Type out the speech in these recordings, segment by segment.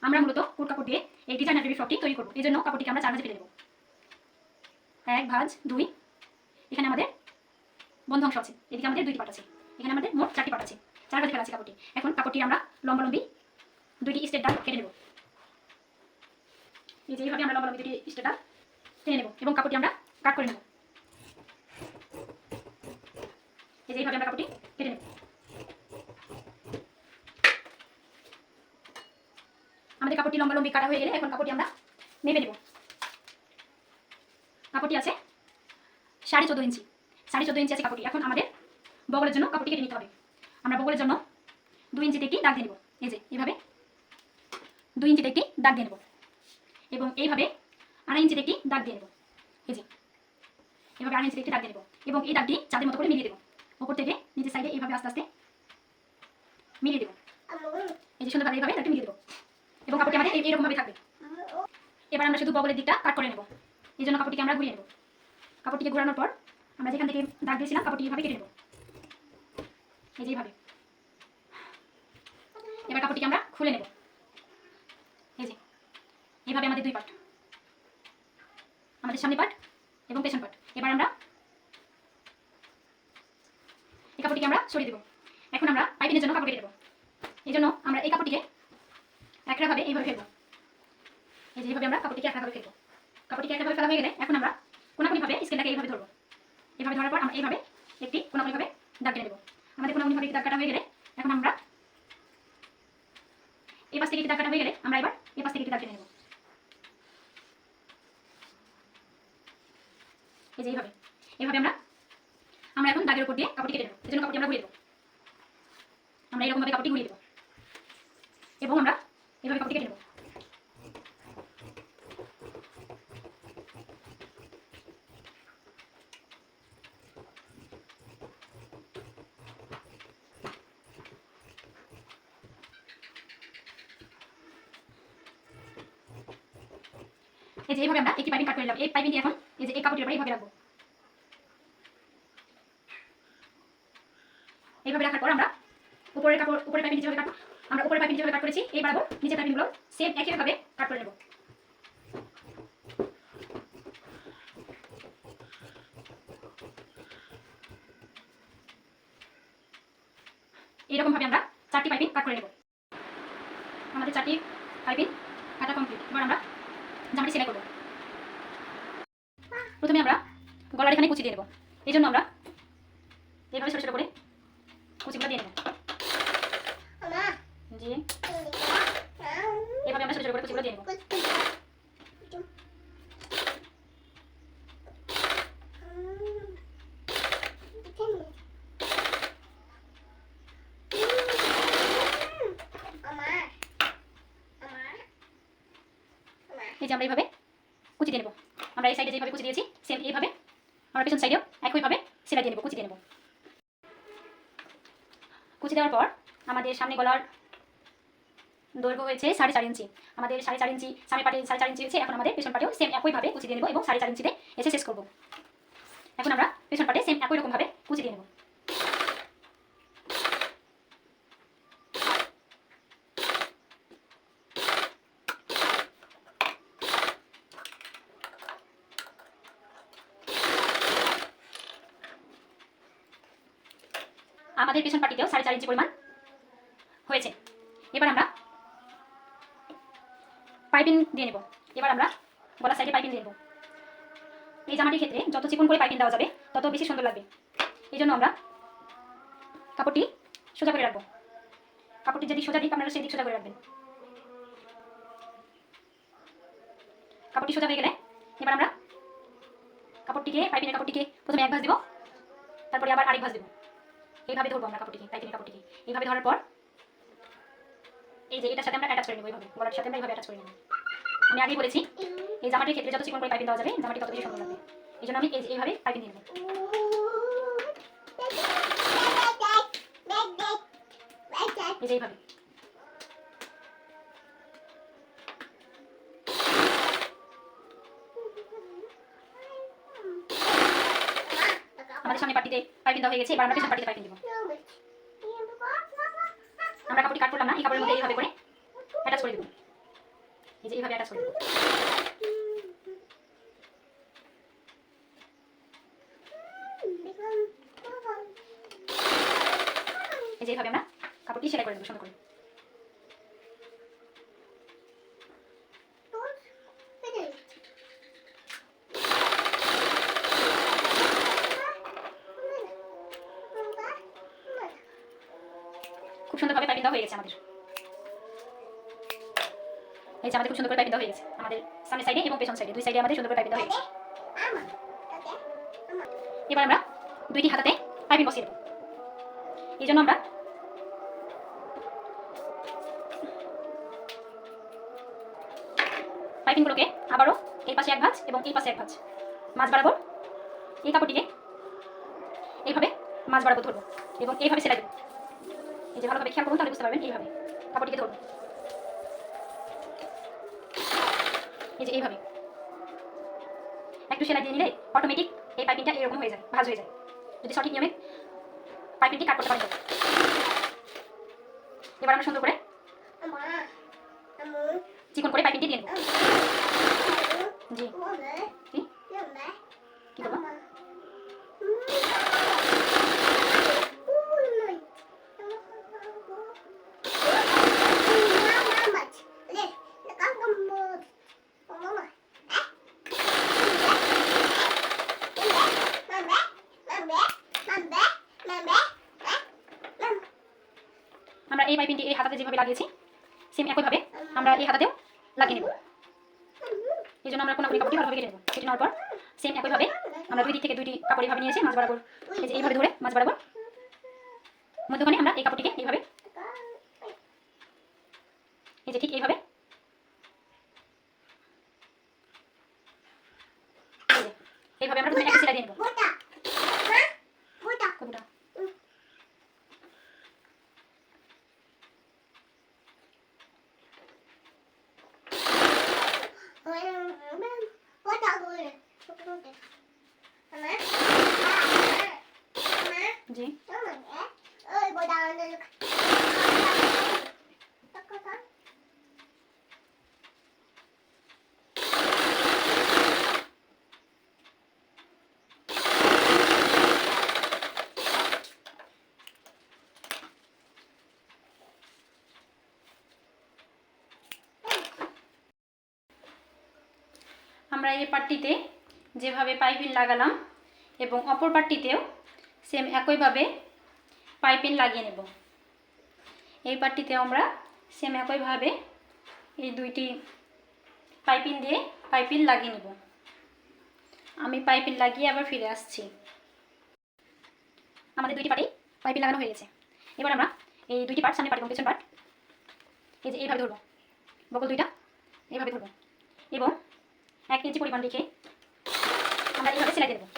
আমরা মূলত কোট কাপড় দিয়ে এই ডিজাইনার বেবি ফ্রকটি তৈরি করবো। এই জন্য কাপড়টিকে আমরা 4 ভাঁজে ফেলে দেবো। 1 ভাঁজ, 2, এখানে আমাদের বন্ধ অংশ আছে, এদিকে আমাদের 2টি পার্ট আছে, এখানে আমাদের মোট 4টি পার্ট আছে। 4 ভাঁজে ফেলা আছে কাপড়টি। এখন কাপড়টি আমরা লম্বালম্বি 2টি স্ট্রেট দাগ কেটে নেব। এই যে এইভাবে আমরা লম্বালম্বি 2টি স্ট্রেট দাগ টেনে নেব এবং কাপড়টি আমরা কাট করে নেব। এই যে এইভাবে আমরা কাপড়টি কেটে নেব। আমাদের কাপড়টি লম্বালম্বি কাটা হয়ে গেলে এখন কাপড়টি আমরা মেপে নেব। কাপড়টি আছে 14.5 ইঞ্চি, 14.5 ইঞ্চি আছে কাপড়টি। এখন আমাদের বগলের জন্য কাপড়টি কেটে নিতে হবে। আমরা বগলের জন্য 2 ইঞ্চিতে একটি দাগ দিয়ে নেব। এই যে এইভাবে 2 ইঞ্চিতে একটি দাগ দিয়ে নেব এবং এইভাবে 2.5 ইঞ্চিতে একটি দাগ দিয়ে নেব। এই যে এভাবে 2.5 ইঞ্চিতে একটি দাগ দিয়ে নেব এবং এই দাগটি চাঁদের মতো করে মিলিয়ে দেব। উপর থেকে নিচের সাইডে এইভাবে আস্তে আস্তে মিলিয়ে দেব। এই যে সুন্দরভাবে এইভাবে দাগটি মিলিয়ে দেব এবং কাপড়টি আমাদের এইরকমভাবে থাকবে। এবার আমরা শুধু বগলের দিকটা কাট করে নেব। এই জন্য কাপড়টিকে আমরা ঘুরিয়ে নেব। কাপড়টিকে ঘোরানোর পর আমরা যেখান থেকে দাগ দিয়েছিলাম কাপড়টি এইভাবে কেটে নেব। এই যে এইভাবে। এবার কাপড়টিকে আমরা খুলে নেব। এই যে এইভাবে আমাদের 2 পার্ট, আমাদের সামনে পার্ট এবং পেছন পার্ট। এবার আমরা এই কাপড়টিকে আমরা সরিয়ে দেব। এখন আমরা পাইপিংয়ের জন্য কাপড় কেটে দেব। এই জন্য আমরা এই কাপড়টিকে একরাভাবে এইভাবে ফেলবো। এই যে এইভাবে আমরা কাপড়টিকে একরাভাবে ফেলবো। কাপড়টিকে একরাভাবে ফেলা হয়ে গেলে এখন আমরা কোনাকুনিভাবে স্কেলটাকে এইভাবে ধরবো। এইভাবে ধরার পর আমরা এইভাবে একটি কোনাকুনিভাবে দাগ কেটে দেবো। আমাদের কোনাকুনিভাবে একটি দাগ কাটা হয়ে গেলে এখন আমরা এই পাশ থেকে একটি দাগ কাটা হয়ে গেলে আমরা এবার এই পাশ থেকে একটি দাগ কেটে নেব। এই যে এইভাবে এইভাবে আমরা এখন দাগের উপর দিয়ে কাপড়টি কেটে নেব। এই জন্য কাপড়টি আমরা ঘুরিয়ে দেবো। আমরা এরকমভাবে কাপড়টি ঘুরিয়ে দেবো এবং আমরা এইভাবে কাপড়টি কেটে নেব। এই যে এইভাবে আমরা একটি পাইপিং কাট করে নিলাম। এই পাইপিং দিয়ে এখন এই যে এই কাপড়টির উপরে এইভাবে রাখবো। এইভাবে রাখার পর আমরা উপরের পাইপিং যেভাবে কাটবো, আমরা উপরের পাইপিং যেভাবে কাট করেছি এই বরাবর নিচের পাইপিংগুলো সেম একইভাবে কাট করে নেব। এইরকম ভাবে আমরা 4টি পাইপিং কাট করে নেব। আমাদের 4টি পাইপিং কাটা কমপ্লিট। এবার আমরা জামাটি সেলাই করব। প্রথমে আমরা গলার এখানে কুচি দিয়ে দেব। এই জন্য আমরা এইভাবে ছোট ছোট করে কুচিগুলো দিয়ে নেব। জি এইভাবে আমরা ছোট ছোট করে কুচিগুলো দিয়ে নেব। এই যে আমরা এইভাবে কুচি দিয়ে নেব। আমরা এই সাইডে যেভাবে কুচি দিয়েছি সেম এইভাবে আমরা পেছন সাইডেও একইভাবে সেলাই দিয়ে নেব, কুচি দিয়ে নেব। কুচি দেওয়ার পর আমাদের সামনে গলার দৈর্ঘ্য হয়েছে 4.5 ইঞ্চি। আমাদের 4.5 ইঞ্চি সামনে পাটে 4.5 ইঞ্চি হয়েছে। এখন আমাদের পেছন পাটেও সেম একইভাবে কুচি দিয়ে নেব এবং 4.5 ইঞ্চিতে এসে শেষ করব। এখন আমরা পেছন পাটে সেম একই রকমভাবে কুচি দিয়ে নেব। আমাদের পেছন পাটিতেও 4.5 ইঞ্চি পরিমাণ হয়েছে। এবার আমরা পাইপিং দিয়ে নেব। এবার আমরা গলার সাইডে পাইপিং দিয়ে নেব। এই জামাটির ক্ষেত্রে যত চিকন করে পাইপিং দেওয়া যাবে তত বেশি সুন্দর লাগবে। এই জন্য আমরা কাপড়টি সোজা করে রাখবো। কাপড়টি যেদিক সোজা দিক আপনারা সেই দিক সোজা করে রাখবেন। কাপড়টি সোজা হয়ে গেলে এবার আমরা পাইপিংয়ের কাপড়টিকে প্রথমে এক ভাঁজ দেব, তারপরে আবার আরেক ভাঁজ দেব। এইভাবে ধরবো আমরা পাইপিংয়ের কাপড়টিকে। এইভাবে ধরার পর এই যে এটার সাথে আমরা অ্যাটাচ করে নেব। এইভাবে গলার সাথে আমরা এইভাবে অ্যাটাচ করে নেব। আমি আগেই বলেছি এই জামাটির ক্ষেত্রে যত চিকন করে পাইপিং দেওয়া যাবে জামাটি তত বেশি সুন্দর লাগবে। এই জন্য আমি এইভাবে পাইপিং দিয়ে নেব। এই যে এইভাবে আমাদের সামনে পাটিতে পাইপিং দেওয়া হয়ে গেছে। এবার আমরা পেছন পাটিতে পাইপিং দেব। আমরা কাপড়টি কাট করলাম না, এই কাপড়ের মধ্যে এইভাবে করে অ্যাটাচ করে দেব। এই যে এইভাবে অ্যাটাচ করে দেবো। এই যে এইভাবে আমরা কাপড়টি সেলাই করে দেবো সুন্দর করে। খুব সুন্দরভাবে পাইপিং দেওয়া হয়ে গেছে আমাদের। এই যে আমাদের খুব সুন্দর করে পাইপিং দেওয়া হয়ে গেছে আমাদের সামনের সাইডে এবং পেছন সাইডে, দুই সাইডে আমাদের সুন্দর করে পাইপিং দেওয়া হয়ে গেছে। এবার আমরা দুইটি হাতাতে পাইপিং বসিয়ে দেবো। এই জন্য আমরা পাইপিংগুলোকে আবারও এই পাশে এক ভাঁজ এবং এই পাশে এক ভাঁজ মাঝ বরাবর এই কাপড়টিকে এইভাবে মাঝ বরাবর ধরবো এবং এইভাবে সেলাই দেবো। এই যে ভালোভাবে খেয়াল করুন তাহলে বুঝতে পারবেন। এইভাবে কাপড়টিকে ধরবো, এই যে এইভাবে একটু সেলাই দিয়ে নিলে অটোমেটিক এই পাইপিংটা এরকম হয়ে যায়, ভাঁজ হয়ে যায় যদি সঠিক নিয়মে পাইপিংটি কাট করতে পারেন। এবার আমরা সুন্দর করে চিকন করে পাইপিংটি দিয়ে নেব। জি কি করবো? আমরা এই পাইপিংটি এই হাতাতে যেভাবে লাগিয়েছি সেম একইভাবে আমরা এই হাতাতেও লাগিয়ে নেব। এই জন্য আমরা কোনাকুনি কাপড়টি ভালোভাবে কেটে নেব। কেটে নেওয়ার পর সেম একইভাবে আমরা দুই দিক থেকে দুইটি কাপড় এইভাবে নিয়ে এসে মাঝ বরাবর এই যে এইভাবে ধরে মাঝ বরাবর মধ্যখানে আমরা এই কাপড়টিকে এইভাবে এই যে ঠিক এইভাবে এইভাবে আমরা প্রথমে একটা সেলাই দিয়ে নেব। জি আমরা এই পাটটিতে যেভাবে পাইপিং লাগালাম এবং অপর পাটটিতেও সেম একইভাবে পাইপিং লাগিয়ে নেব। এই পাটটিতে আমরা সেম একইভাবে এই দুইটি পাইপিং দিয়ে পাইপিং লাগিয়ে নেব। আমি পাইপিং লাগিয়ে আবার ফিরে আসছি। আমাদের দুইটি পাটেই পাইপিং লাগানো হয়ে গেছে। এবার আমরা এই দুইটি পাট, সামনে পাট এবং পেছন পাট, এই যে এইভাবে ধরবো, বগল দুইটা এইভাবে ধরবো এবং 1 ইঞ্চি পরিমাণ রেখে আমরা এইভাবে সেলাই দিয়ে দেবো।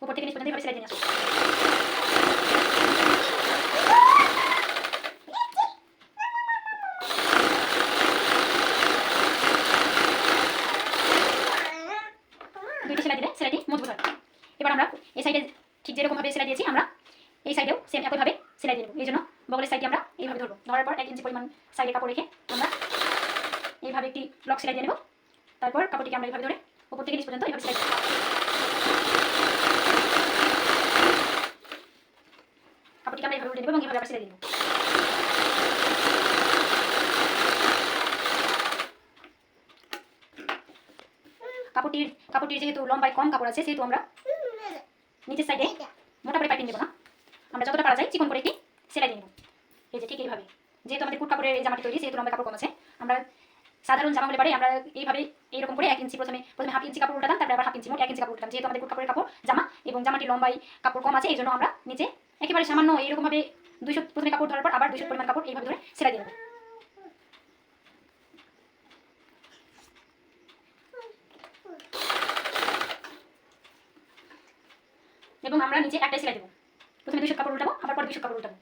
উপর থেকে নিচ পর্যন্ত এইভাবে সেলাই দিয়ে আসবো। দুইটি সেলাই দিলে সেলাইটি মজবুত হয়। এবার আমরা এই সাইডে ঠিক যেরকমভাবে সেলাই দিয়েছি আমরা এই সাইডেও সেম একইভাবে সেলাই দিয়ে দেবো। এই জন্য বগলের সাইডটি আমরা এইভাবে ধরবো। ধরার পর 1 ইঞ্চি পরিমাণ সাইডে কাপড় রেখে আমরা এইভাবে একটি ব্লক সেলাই দিয়ে নেব। তারপর কাপড়টিকে আমরা এইভাবে ধরে উপর থেকে নিচ পর্যন্ত এইভাবে সেলাই দেব। কাপড়টিকে আমরা এইভাবে উল্টে দেবো এবং এইভাবে আবার সেলাই দিয়ে দেব। কাপড়টির যেহেতু লম্বায় কম কাপড় আছে সেহেতু আমরা নিচের সাইডে মোটা করে পাইপিং দেবো না, আমরা যতটা পারা যায় চিকন করে একটি সেলাই দিয়ে নেব। এই যে ঠিক এইভাবে, যেহেতু আমাদের কুট কাপড়ের জামাটি তৈরি সেহেতু লম্বা কাপড় কম আছে, আমরা সাধারণ জামা হলে পারে আমরা এইভাবে এইরকম করে 1 ইঞ্চি প্রথমে 1/2 ইঞ্চি কাপড় উল্টাতাম, তারপরে আবার 1/2 ইঞ্চি মোট 1 ইঞ্চি কাপড় উল্টাতাম। যেহেতু আমাদের কুট কাপড়ের কাপড় জামা এবং জামাটি লম্বাই কাপড় কম আছে এই জন্য আমরা নিচে একেবারে সামান্য এইরকমভাবে 200 প্রথমে কাপড় ধরার পর আবার 200 পরিমাণ কাপড় এইভাবে ধরে সেলাই দিয়ে নেব। এবং আমরা নিচে একটাই সেলাই দেবো। প্রথমে 200 কাপড় উল্টাবো, আবার পরে 200 কাপড় উল্টাবো।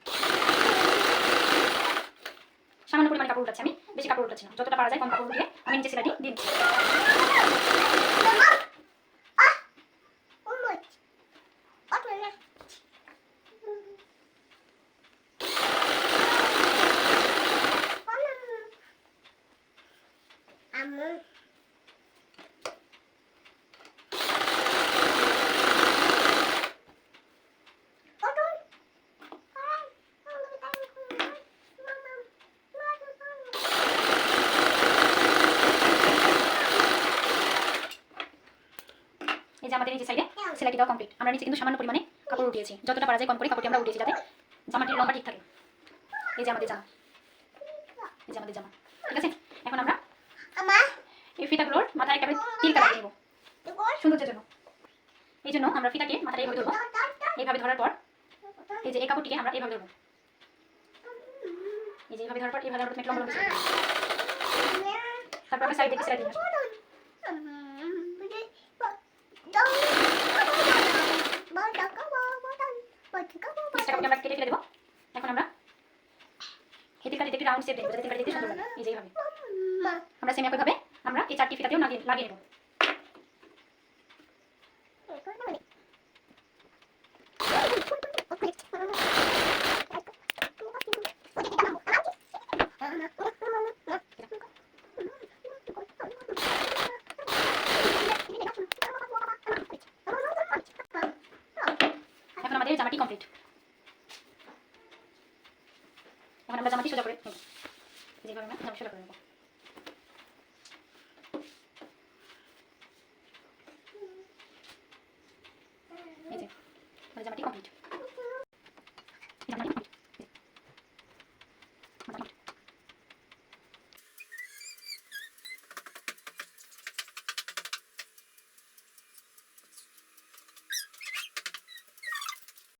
সামান্য পরিমাণে কাপড় উল্টাচ্ছি আমি, বেশি কাপড় উল্টাচ্ছি না। যতটা পারা যায় কম কাপড় উঠিয়ে আমি নিচে সেলাইটি দিয়ে দিচ্ছি। এই যে আমাদের নিচে সাইডে সেলাইটি দেওয়া কমপ্লিট। আমরা নিচে কিন্তু সামান্য পরিমাণে কাপড় উঠিয়েছি, যতটা পারা যায় কম করে কাপড়টি আমরা উঠিয়েছি যাতে জামাটির লম্বা ঠিক থাকে। এই যে আমাদের জামা, এই যে আমাদের জামা, ঠিক আছে। এখন আমরা এই ফিতাগুলোর মাথায় একটা তিল কাটা দেবো সৌন্দর্যের জন্য। এই জন্য আমরা ফিতাকে মাথায় এইভাবে ধরবো। এইভাবে ধরার পর এই যে এই কাপড়টিকে আমরা এইভাবে ধরবো। এই যে এইভাবে ধরার পর এইভাবে আমরা প্রথমে লম্বা লম্বা ছেড়ে দেবো। তারপর আমরা সাইড থেকে সেলাই দিয়ে আসবো। আমরা কেটে ফেলে দেবো। এখন আমরা এই তিল কাটিতে একটি রাউন্ড শেপ দেবো যাতে তিল কাটিতে সুন্দর লাগে। এই যে এইভাবে আমরা সেম একইভাবে আমরা এই চারটি ফিতাতেও লাগিয়ে নেব। এখন আমাদের জামাটি কমপ্লিট। এখন আমরা জামাটি সোজা করে নেব, যেভাবে আমরা জামা সোজা করে নেব।